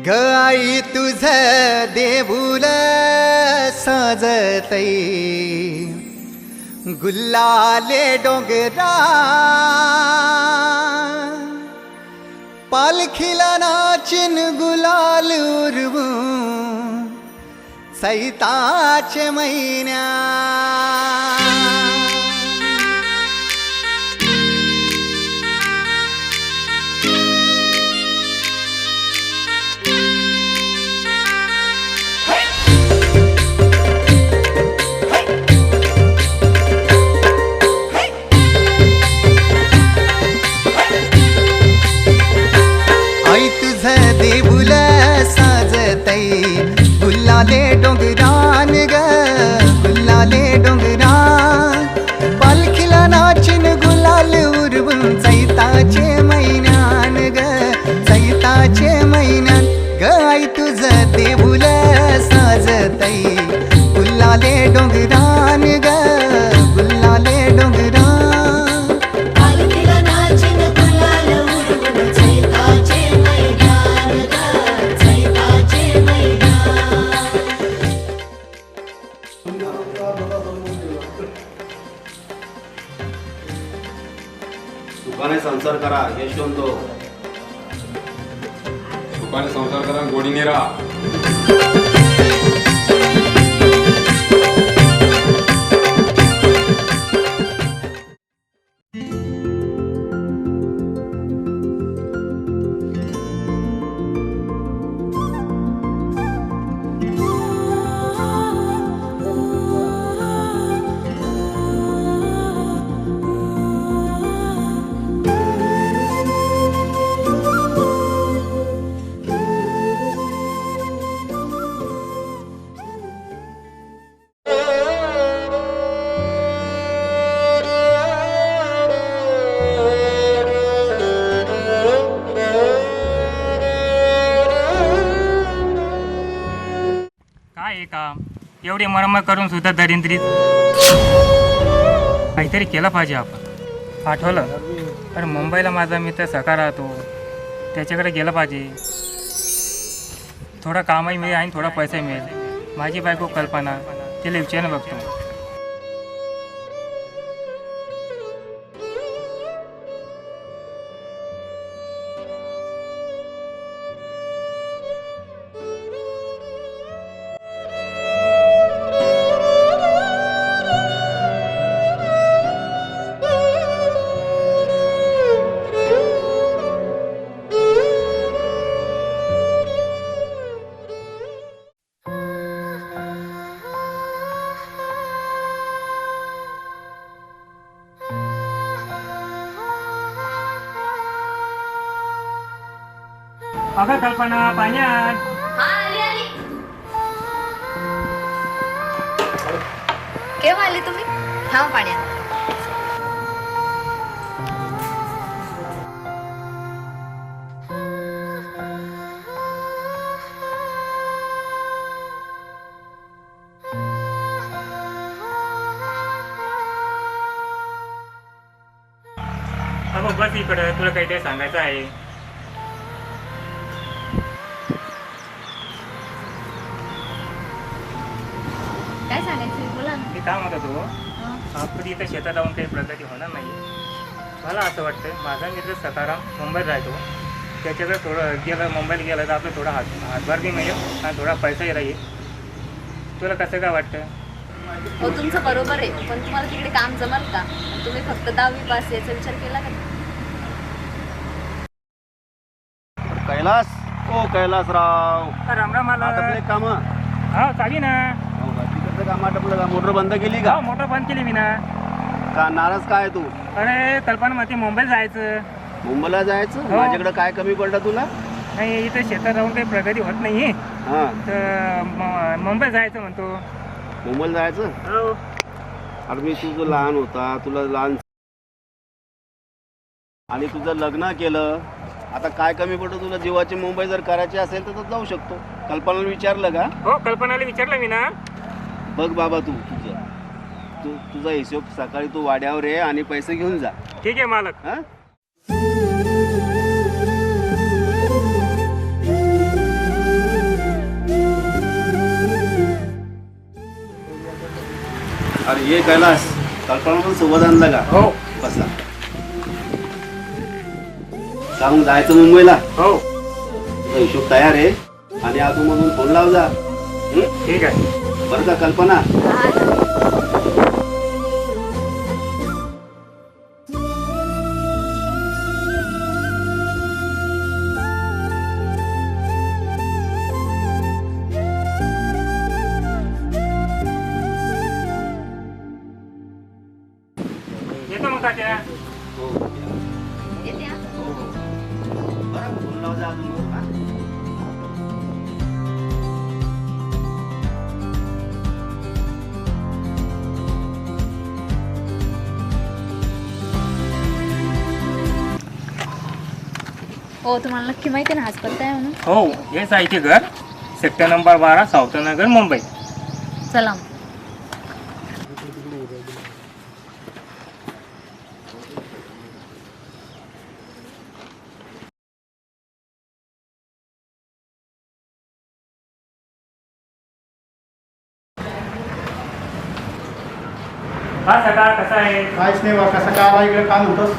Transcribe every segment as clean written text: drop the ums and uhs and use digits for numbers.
ग आई तुझ देऊळ सजतई गुल्लाले डोंगरा पालखीला नाचिन गुलाल उरवून सैताचे महिन्या देऊळ साजतई गुल्लाले डोंगरान ग गुल्लाले डोंगरान पालखीला नाचिन गुलाल उरवून चैताचे महिन्यान ग चैताचे महिन्यान ग आई तुझ देऊळ साजतई गुल्लाले डोंगरान ग गुल्लाले डोंगरान सुखाने संसार करा यशवंतो सुखाने संसार करा गोडीने राहा काम एवढी मरम्मत करून सुद्धा दरिद्रीत काहीतरी केलं पाहिजे आपण. आठवलं तर मुंबईला माझा मित्र सखा राहतो, त्याच्याकडे गेलं पाहिजे. थोडा कामही मिळेल आणि थोडा पैसा मिळेल. माझी बायको कल्पना तिला विचारून बघतो. अगं कल्पना पाण्यात केव्हा आले तुम्ही? थांबा पाण्यात. अगं बस इकडं, तुला काहीतरी सांगायचं आहे. काय सांगायचं बोला ना. मी काय म्हणत होतो, आपण इथं शेतात जाऊन काही प्रगती होणार नाही. मला असं वाटतं, माझा मित्र सकाराम मुंबईत राहतो, त्याच्याकडे थोडं गेलं मुंबईला गेलं तर आपलं थोडा हातभार बी मिळेल आणि थोडा पैसाही राहील. तुला कसं काय वाटतं? हो तुमचं बरोबर आहे, पण तुम्हाला तिकडे काम जमल का? तुम्ही फक्त 10वी पास याचा विचार केला का? कैलास ओ कैलासराव राम राम मला आटपले काम हा चावी ना. तिकडचं काम आटपलं का? मोटर बंद केली का? मोटर बंद केली मी ना. का नाराज काय तू? अरे कल्पना मध्ये मुंबईला जायचं. मुंबईला जायचं? हो. माझ्याकडे काय कमी पडलं तुला? नाही इथं शेतात जाऊन काही प्रगती होत नाही हा तर मुंबईला जायचं म्हणतो. मुंबईला जायचं? हो अरे मी तुझं लहान होता, तुला लहान आणि तुझं लग्न केलं. आता काय कमी पडतं तुला? जीवाची मुंबई जर करायची असेल तर जाऊ शकतो. कल्पनाला विचारलं का? हो कल्पनाला विचारलं मी ना. बघ बाबा तुझा हिशोब सकाळी तू वाड्यावर ये आणि पैसे घेऊन जा. ठीक आहे मालक. अरे ये कैलास, कल्पना पण सोबत आणला का? हो बसला. का मग जायचं मुंबईला? हो तुझा हिशोब तयार आहे आणि आतूमधून फोन लाव जा. ठीक आहे. बरं का कल्पना? येतो मग तात्या. येते हा. बरं फोन लाव जा अजून. हा? हो तुम्हाला नक्की माहिती आहे ना हाच पत्ता आहे म्हणून. हो हेच आहे ते घर, सेक्टर नंबर 12, सावतनगर, मुंबई. चला हा सकाळ कसा आहे? काहीच नाही बा, कसं काय आला इकडे काम होतंस?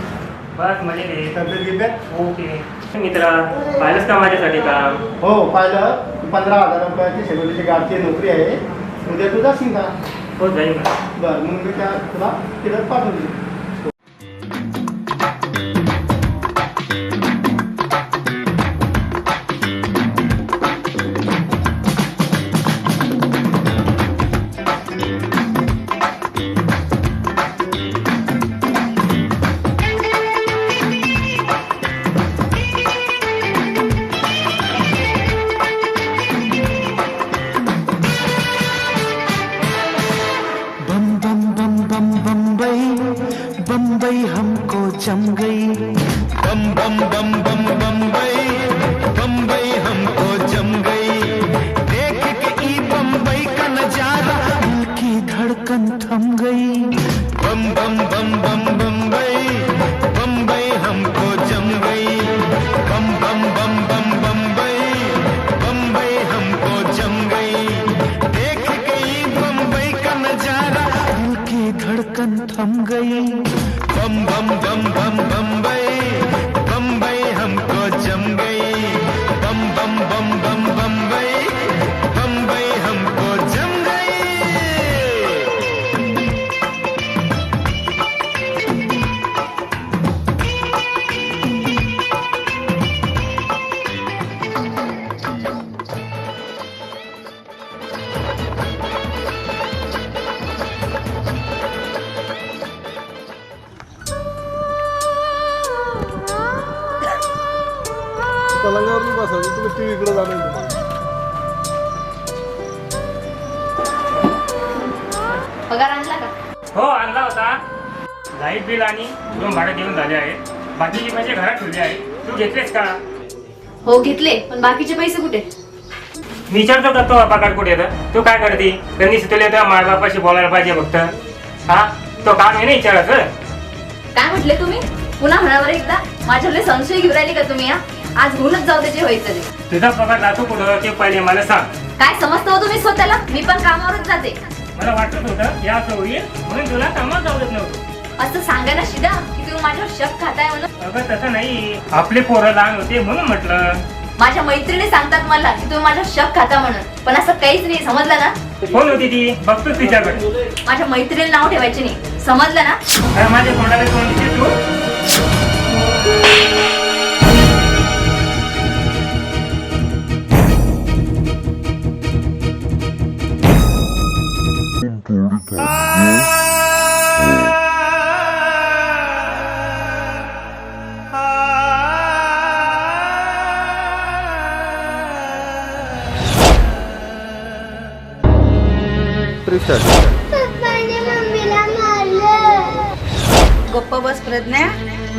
बस मजेत आहे. तब्येत गिब्येत? ओके मित्रा, पाहिलंच का माझ्यासाठी काम? हो पाहिलं. 15,000 रुपयाची शेवटची गाडची नोकरी आहे. उद्या तू जाशील का? हो जाईल ना. बरं मग मी त्या तुला तिथं पाठवून देईन. बम बम बम बम बम्बई बम्बई हमको जम गई. बम बम बम बम बम्बई बम्बई हमको जम गई. देख के ई बम्बई का नजारा दिल की धड़कन थम गई. बम बम बम बम बम्बई बम्बई हमको जम गई. बम बम बम बम बम्बई बम्बई हमको जम गई. देख के ई बम्बई का नजारा दिल की धड़कन थम गई. बम बम बम बम बम्बई बम्बई हमको जम गई. बम बम बम बम बम्बई बम्बई हमको जम गई. पलंगावर बसायचं, तुला टी व्ही इकडे जाणं. पगार आणला का? हो आणला होता. लाईट बिल आणि रूम भाडे देऊन झाले आहेत. बाकीचे पैसे घरात ठेवले आहे. तू घेतलेस का? हो घेतले, पण बाकीचे पैसे कुठे? मी विचारतो का तो पगार कुठे येतं? तू काय करते? त्यांनी तुला तर माय बापाशी बोलायला पाहिजे फक्त. हा तो काम आहे ना विचारायचं. काय म्हटले तुम्ही? पुन्हा म्हणावर एकदा माझ्याकडे संशय घेऊन राहिली का तुम्ही? हा आज होऊनच जाऊ दे जे व्हायचं ते. तुझा पगार जातो कुठं ते पहिले मला सांग. काय समजतो हो तुम्ही स्वतःला? मी पण कामावरच जाते. मला वाटत होतं या होईल म्हणून तुला कामात जाऊ देत नव्हतं. असं सांगा ना शिदा की तुम्ही माझ्यावर शक खाताय म्हणून. अगं तसं नाही, आपले पोरं लहान होते म्हणून म्हटलं. माझ्या मैत्रिणी सांगतात मला की तुम्ही माझ्यावर शक खाता म्हणून, पण असं काहीच नाही. समजलं ना? कोण होती ती? बघतो तिच्याकडे. माझ्या मैत्रिणीला नाव ठेवायचे नाही. समजलं ना? अरे माझ्या तोंडाला तोंड देते तू. गप्प बस प्रज्ञा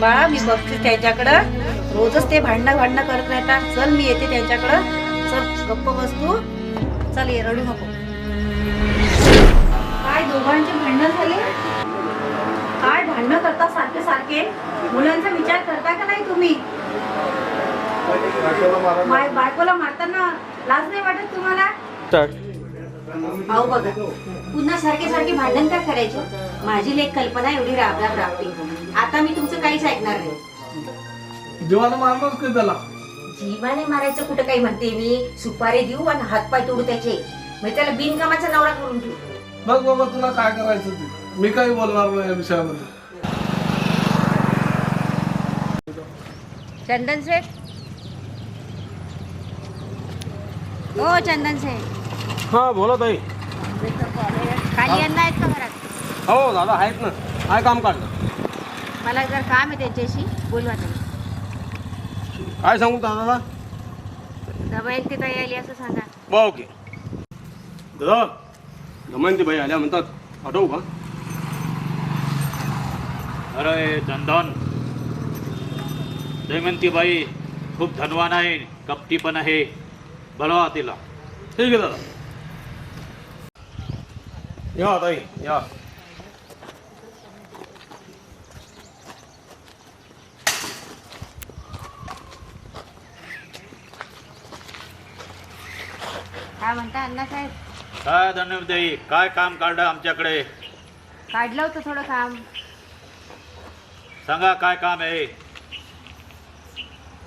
बाळा, मी बघते त्याच्याकडं. रोजच ते भांडणं करत राहतात. चल मी येते त्यांच्याकडं. चल गप्प बस तू. चल ये, रडू नको. काय दोघांचे भांडणं झाले? काय भांडणं करता सारखे सारखे? मुलांचा विचार करता का नाही तुम्ही? बायकोला मारताना लाज नाही वाटत तुम्हाला? अहो बघा, पुन्हा सारखे सारखे भांडण का करायचं? माझी लेख कल्पना एवढी राबती. आता मी तुमचं काहीच ऐकणार नाही. जीवाला मारणारच काय त्याला? जीवाने मारायचं कुठं काही म्हणते मी? सुपारी देऊ आणि हातपाय तोडू त्याचे, म्हणजे त्याला बिनकामाचा नवरा करून ठेवू. बघ बाबा, तुला काय करायचं ते, मी काही बोलणार नाही या विषयामध्ये. चंदन शेठ, हो चंदन शेठ, हा बोला ताई. खाली यांना आहेत का घरात? हो दादा आहेत ना. काय काम काढलं? मला जर काम आहे त्यांच्याशी, बोलवा तुम्ही. काय सांगू दादा? दबायला तिथं यायली असं सांगा. बा ओके दादा. दमयंती बाई आल्या म्हणतात, पाठवू का? अरे चंदन, दमयंतीबाई खूप धनवान आहे, कपटी पण आहे. बोलवा तिला. ठीक आहे दादा. या ताई या. काय म्हणता अण्णासाहेब? काय दमयंती, काय काम काढलं आमच्याकडे? काढलं होतं थोडं काम. सांगा काय काम आहे?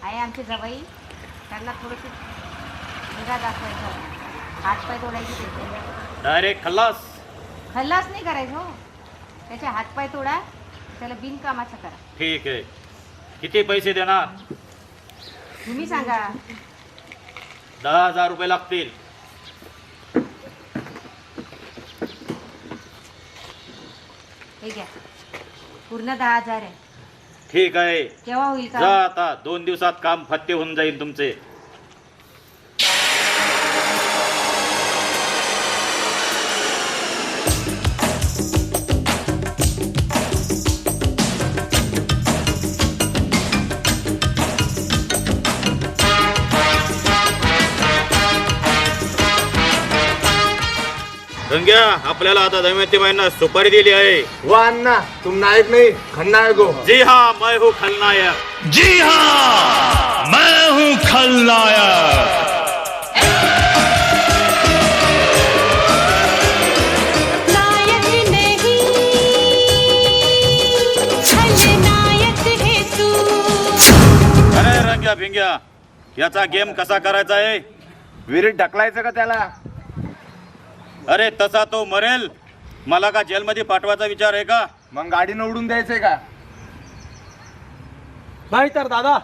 आहे आमचे जवाई, त्यांना थोडंसं निगा दाखवायचं, हातपाय तोडायचे त्याचे. डायरेक्ट खल्लास? खल्लास नाही करायचं हो, त्याचे हातपाय तोडा, त्याला बिनकामाचं करा. ठीक आहे. किती पैसे देणार? तुम्ही सांगा. 10,000 रुपये लागतील. हे घ्या, पूर्ण 10,000 आहे. ठीक आहे. केव्हा होईल जा का? आता, 2 दिवसात काम फत्ते होऊन जाईल तुमचे. गंग्या, आपल्याला आता दमयंतीबाईंना सुपारी दिली आहे. वाह अन्ना, तुम नायक नहीं खलनायक हो. जी हाँ, मैं हूँ खलनायक. जी हाँ, मैं हूँ खलनायक. नायक नहीं, खलनायक है तू. अरे रंग्या भिंग्या, याचा गेम कसा करायचा आहे? विहिरीत ढकलायचं का त्याला? अरे तसा तो मरेल, मला का जेलमध्ये पाठवायचा विचार आहे का? मग गाडीनं उडून द्यायचंय का? नाही तर दादा,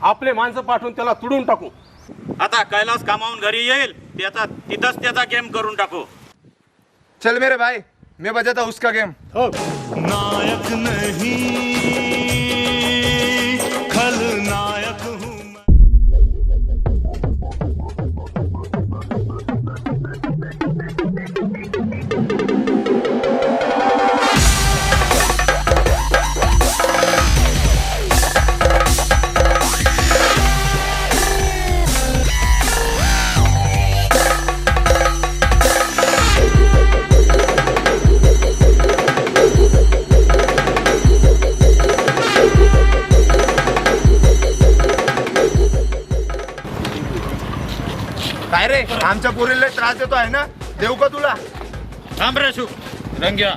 आपले माणसं पाठवून त्याला तुडून टाकू. आता कैलास कामावून घरी येईल, तिथंच त्याचा गेम करून टाकू. चल मेरे भाई, मैं बजाता हूं उसका गेम. हो. नायक नहीं, खलनायक हूँ. काय रे, आमच्या पोरीला त्रास देतो आहे ना? देऊ का तुला? थांब रे शू रंग्या,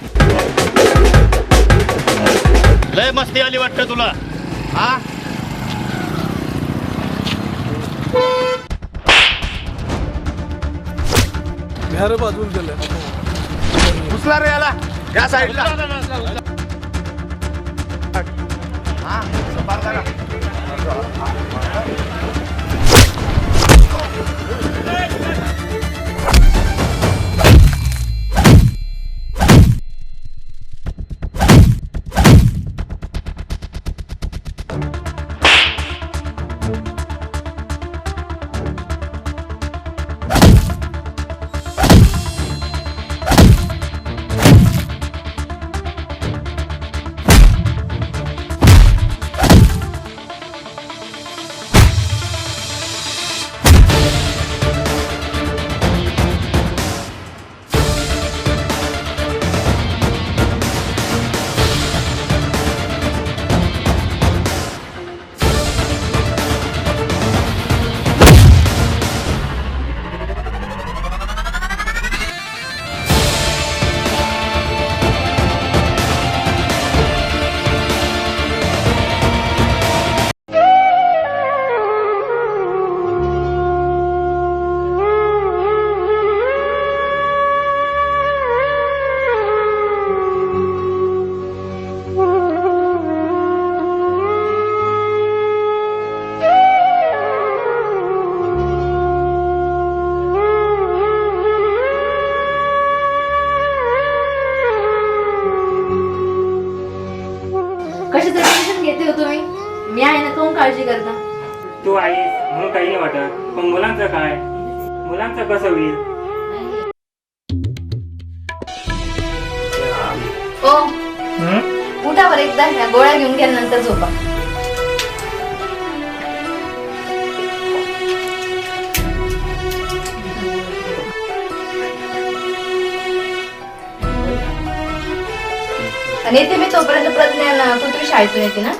लय मस्ती आली वाटतं तुला. हा, घ्या बाजून दिलं. उचला रे याला, या साईडला. हा, संभाळ करा. कशाचं टेन्शन घेते हो तुम्ही? मी आहे ना, कोण काळजी करता? तू आहेस म्हणून काही नाही वाटत, पण मुलांचं काय? मुलांचं कसं होईल? ओ उठा बरं एकदा, ह्या गोळ्या घेऊन घ्या, नंतर झोपा. आणि येते मी तोपर्यंत प्रज्ञा पृथ्वी शाळेतून येते ना.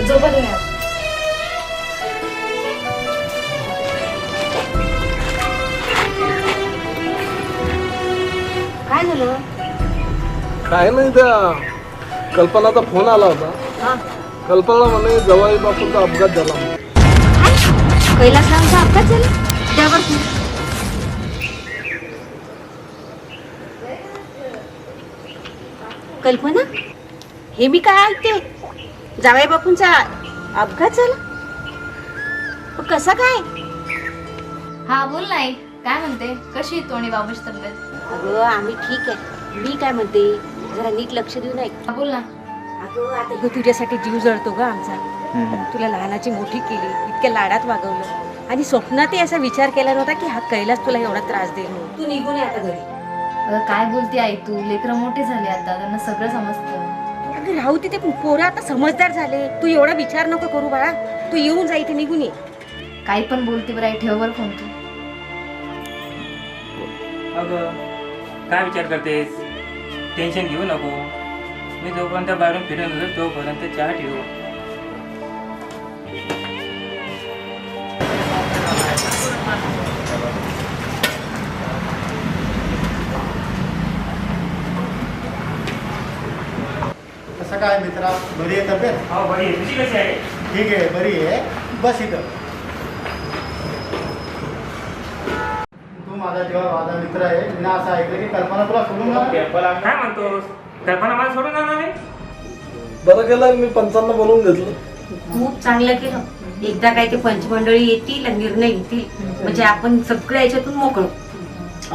झोपा तुम्ही आता. काय झालं? काय नाही, त्या कल्पनाचा फोन आला होता. हा. कल्पना म्हणे जवाई बापूचा अपघात झाला म्हणे. कैलासरावचा अपघात झाला त्यावर तू कल्पना, हे मी काय ऐकते? जावई बापूंचा अपघात झाला? पण कसा काय? हा बोल नाही, काय म्हणते? कशी आहे तोणी बाबूची तब्येत? अगं आम्ही ठीक आहे. मी काय म्हणते, जरा नीट लक्ष देऊन ऐक. हा, बोल ना. अगं आता गं तुझ्यासाठी जीव जळतो ग आमचा. तुला लहानाची मोठी केली, इतक्या लाडात वागवलं, आणि स्वप्नातही असा विचार केला नव्हता की हा कैलास तुला एवढा त्रास देईल म्हणून. तू निघून ये आता घरी. अगं काय बोलते आई तू? लेकरं मोठे झाले आता, त्यांना सगळं समजतं. अगं राहू तिथे, पोरं आता समजदार झाले. तू एवढा विचार नको करू बाळा. तू येऊन जा इथे, निघून ये. काही पण बोलते बरं आई, ठेव बरं फोन तू. अगं काय विचार करतेस? टेन्शन घेऊ नको. मी जोपर्यंत बाहेरून फिरून आलो तोपर्यंत चहा ठेव. कसं काय मित्रा, बरी आहे तब्येत? हो बरी आहे. तुझी कशी आहे? ठीक आहे, बरी आहे. बस इथं. तू माझा जेव्हा माझा मित्र आहे, मी असं ऐकलं की कल्पना तुला सोडून जाणार. काय म्हणतोस? कल्पना मला सोडून जाणार नाही? बरं केलं मी पंचांना बोलवून घेतलं. खूप चांगलं केलं. एकदा काय ते पंचमंडळी येतील आणि निर्णय घेतील, म्हणजे आपण सगळ्या याच्यातून मोकळू.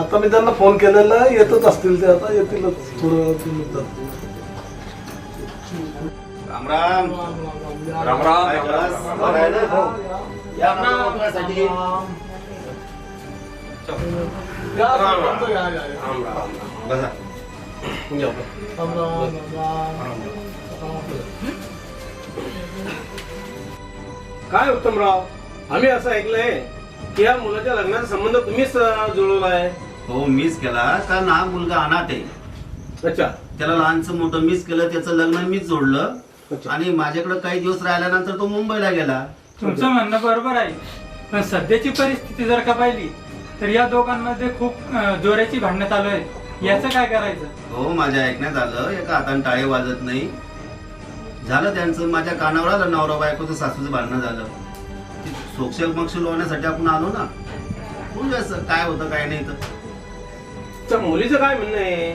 आता मी त्यांना फोन केलेला, येतच असतील ते, आता येतीलच थोडं वेळात. राम राम. राम राम. काय करस? बरं आहे ना? या ना आपल्यासाठी. बसा. काय उत्तमराव, आम्ही असं ऐकलंय की या मुलाच्या लग्नाचा संबंध तुम्हीच जुळवलाय. हो, मीच केला, कारण हा मुलगा अनाथ आहे. अच्छा. त्याला लहानचं मोठं मीच केलं, त्याचं लग्न मीच जोडलं, आणि माझ्याकडे काही दिवस राहिल्यानंतर तो मुंबईला गेला. तुमचं म्हणणं बरोबर आहे, पण सध्याची परिस्थिती जर का पाहिली तर या दोघांमध्ये खूप जोराची भांडणं चालू आहे. याचं काय करायचं? हो, माझ्या ऐकण्यात आलं, एका हाताने टाळे वाजत नाही. झालं त्यांचं, माझ्या कानावर आलं, नवरा बायकोचं सासूचं भांडणं झालं. सोक्ष मक्ष लावण्यासाठी आपण आलो ना, बोलू असं काय होतं काय नाही. तर मुलीचं काय म्हणणं आहे?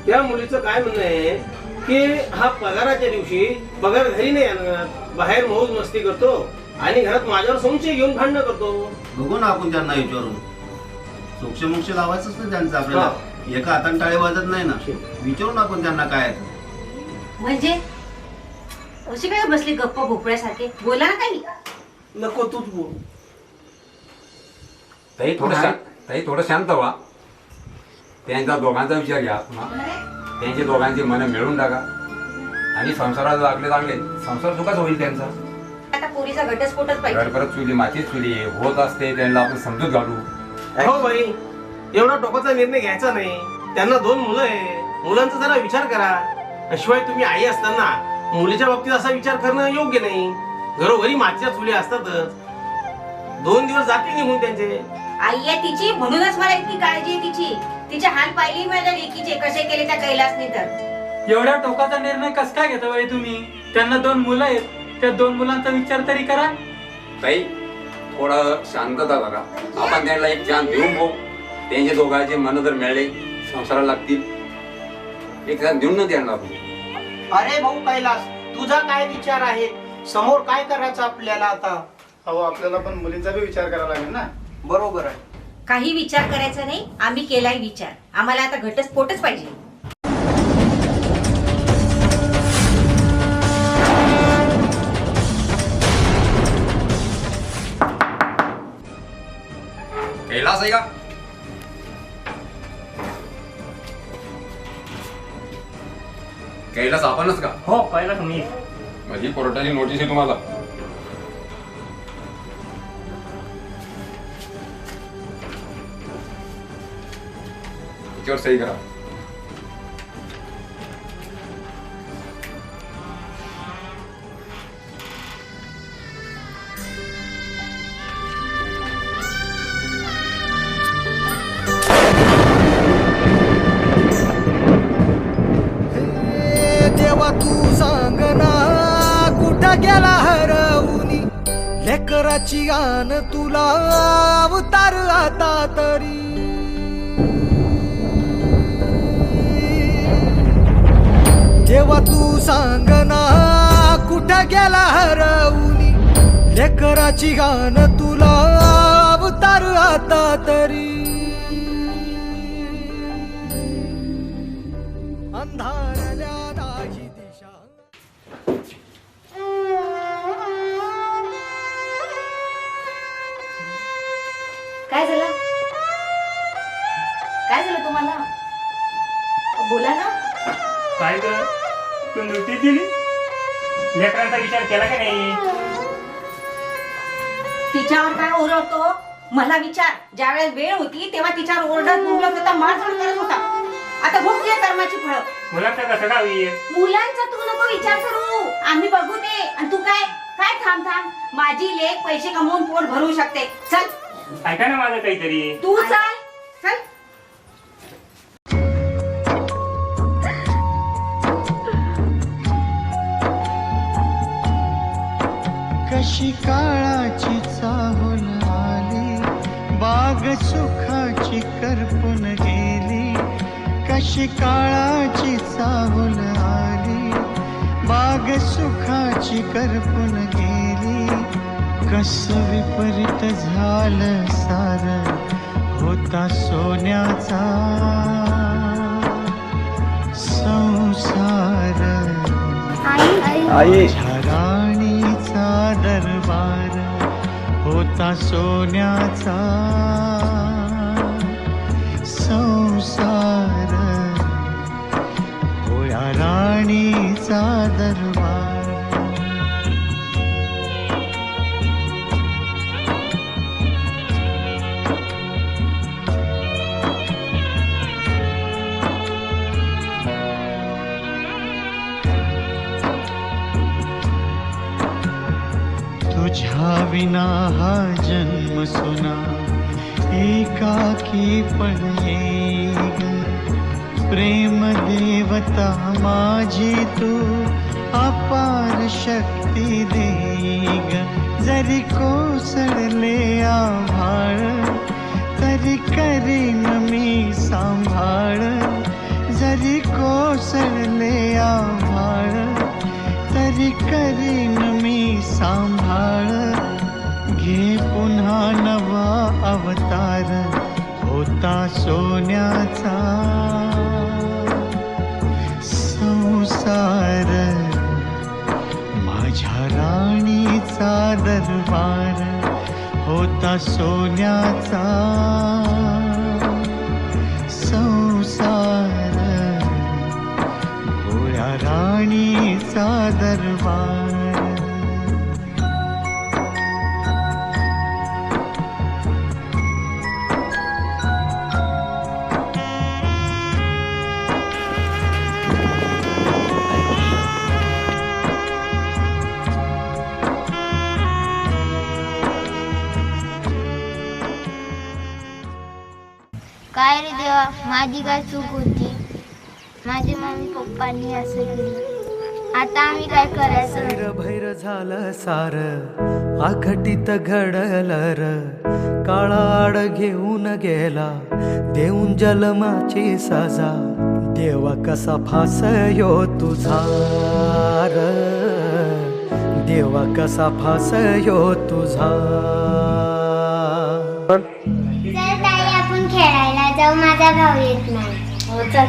त्या मुलीचं काय म्हणणं आहे की हा पगाराच्या दिवशी पगार घरी नाही आणत, बाहेर मौज मस्ती करतो आणि घरात माझ्यावर संशय घेऊन भांडणं करतो. बघू ना आपण त्यांना विचारून. सोक्ष मोक्ष लावायचंच नाही त्यांचं आपल्याला. एका हाताने टाळे वाजत नाही ना, विचारून आपण त्यांना काय. म्हणजे अशी काय बसली गप्प भोपळ्यासारखे? बोला ना काही. नको तूच बोल. ताई थोडं शांत व्हा. त्यांचा दोघांचा विचार घ्या पुन्हा. त्यांचे दोघांची मन मिळून टाका आणि संसारात लागले चांगले, संसार सुखाच होईल त्यांचा. आता पोरीचा घटस्फोटच पाहिजे. घर परत चुली मातीच चुली होत असते, त्यांना आपण समजूत घालू. हो बाई, एवढा टोकाचा निर्णय घ्यायचा नाही. त्यांना 2 मुलं आहे, मुलांचा जरा विचार करा. शिवाय तुम्ही आई असताना मुलीच्या बाबतीत असा विचार करणं योग्य नाही. घरोघरी मातीच्या चुली असतातच. 2 दिवस जातील निघून त्यांचे. आई आहे तिची, म्हणूनच मला इतकी काळजी आहे तिची. तिचे हाल पाहिली माझ्या लेकीचे कसे केले त्या कैलासने. तर एवढ्या टोकाचा निर्णय कस काय घेता बाई तुम्ही? त्यांना 2 मुलं आहेत, त्या 2 मुलांचा विचार तरी करा. ताई थोडं शांतता करा. आपण त्यांना एक चान्स देऊन बघू. त्यांचे दोघांचे मन जर मिळाले, संसाराला लागतील, एक चान्स देऊन न त्यांना आपण. अरे भाऊ कैलास, तुझा काय विचार आहे? समोर काय करायचं आपल्याला आता? अहो, आपल्याला पण मुलींचा बी विचार करावा लागेल ना. बरोबर आहे. काही विचार करायचा नाही, आम्ही केलाय विचार. आम्हाला आता घटस्फोटच पाहिजे. कैलास आपणच का? हो कैलास मी. माझी कोर्टाची नोटीस आहे तुम्हाला. याच्यावर सही करा. देवा तू सांग ना कुठं गेला हरवूनी लेकराची आन तुला अवतार आता तरी. देवा तू सांग ना कुठं गेला हरवूनी लेकराची आन तुला अवतार आता तरी. अंधारल्या नाही दिशा. काय झालं? काय झालं तुम्हाला? बोला ना. काय कर तू नोटीस दिली? लेकरांचा विचार केला का नाही? तिच्यावर काय ओरडतो? मला विचार. ज्यावेळेस वेळ होती तेव्हा तिच्यावर ओरडत बोलत होता, मारझोड करत होता. आता भोगते कर्माची फळं. मुलांचा कसं काय होईल? मुलांचा तू नको विचार करू, आम्ही बघू ते. आणि तू काय काय थांब थांब. माझी लेक पैसे कमवून पोट भरू शकते. चल ऐका ना माझं काहीतरी. तू चल चल. कशी काळाची चाहूल आली बाग सुखाची करपून गेली. कशी काळाची चाहूल आली बाग सुखाची करपून गेली. कस विपरीत झालं सार होता सोन्याचा संसार. राणीचा दरबार होता सोन्याचा संसार. होया राणीचा दरबार. तुझ्या विना हा जन्म सुना एकाकी पण येईल. प्रेम देवता माझी तू अपार शक्ती देग. जरी कोसळले आभाळ तरी करीन मी सांभाळ. जरी कोसळले आभाळ तरी करीन मी सांभाळ. घे पुन्हा नवा अवतार होता सोन्याचा संसार. माझ्या राणीचा दरबार होता सोन्याचा संसार. होया राणीचा दरबार. काय रे देवा, माझी काय चूक होती? माझे मम्मी पप्पांनी असं केलं, आता आम्ही काय करायचं? भैर झालं सार आखटीत घडलं र. काळाड घेऊन गेला देऊन जन्माची सजा. देवा कसा फासयो तुझा र. देवा कसा फासयो तुझा. चल ताई आपण खेळायला जाऊ, माझा भाऊ येत नाही. हो चल.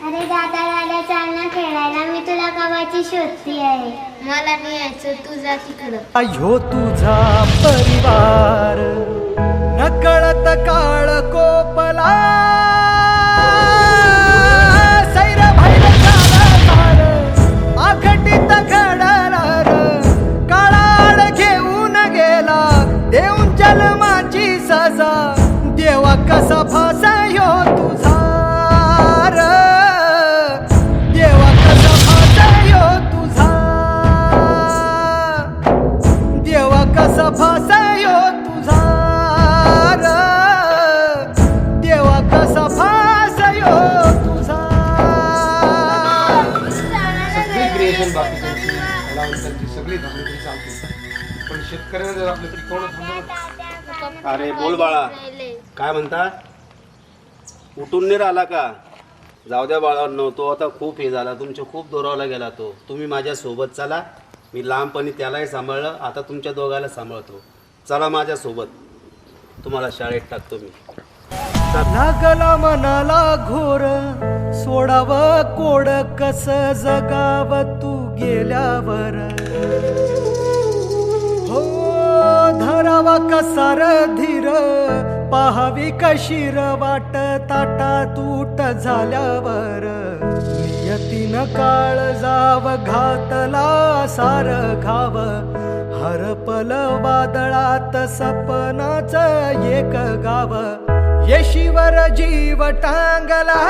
अरे दादा दादा चाल ना खेळायला, मी तुला कवाची शोधती आहे. मला नाही यायचं, तू जा तिकडं. ह्यो तुझा परिवार नकळत काळ कोपला सैर भैर झाला आखटीत घडला काळाड घेऊन गेला देऊन जन्माची सजा देवा कसा फासा ह्यो तुझा देवा कसा फासा ह्यो तुझा देवा कसा फासा ह्यो तुझा देवा कसा फासा ह्यो तुझा. सगळी क्रिएशन बाकी कलावंतांची सगळी धावली तरी चालते पण शेतकऱ्याने जर आपलं पिकवणं थांबवलं. अरे बोल बाळा, काय म्हणता? उठून नाही राहिला का? जाऊ द्या बाळांनो, तो आता खूप हे झाला, तुमच्या खूप दुरावला गेला तो. तुम्ही माझ्या सोबत चला, मी लहानपणी त्यालाही सांभाळलं, आता तुमच्या दोघाला सांभाळतो. चला माझ्या सोबत, तुम्हाला शाळेत टाकतो मी. लागला मनाला घोर सोडावं कोड कस जगाव तू गेल्यावर हो धरावा कसार धीर पाहावी कशीर वाट ताटा तूट झाल्यावर नियतीनं काळ जाव घातला सार घाव हरपल वादळात सपनाच एक गाव येशीवर जीव टांगला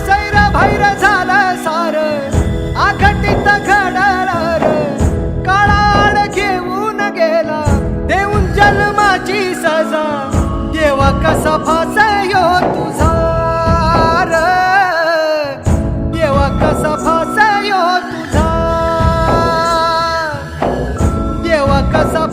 सैर भैर झालं सार आघटित घडला काळाड घेऊन गेला देऊन जन्माची सजा देवा कसा फासा ह्यो तुझा देवा कसा फासा ह्यो तुझा देवा कसा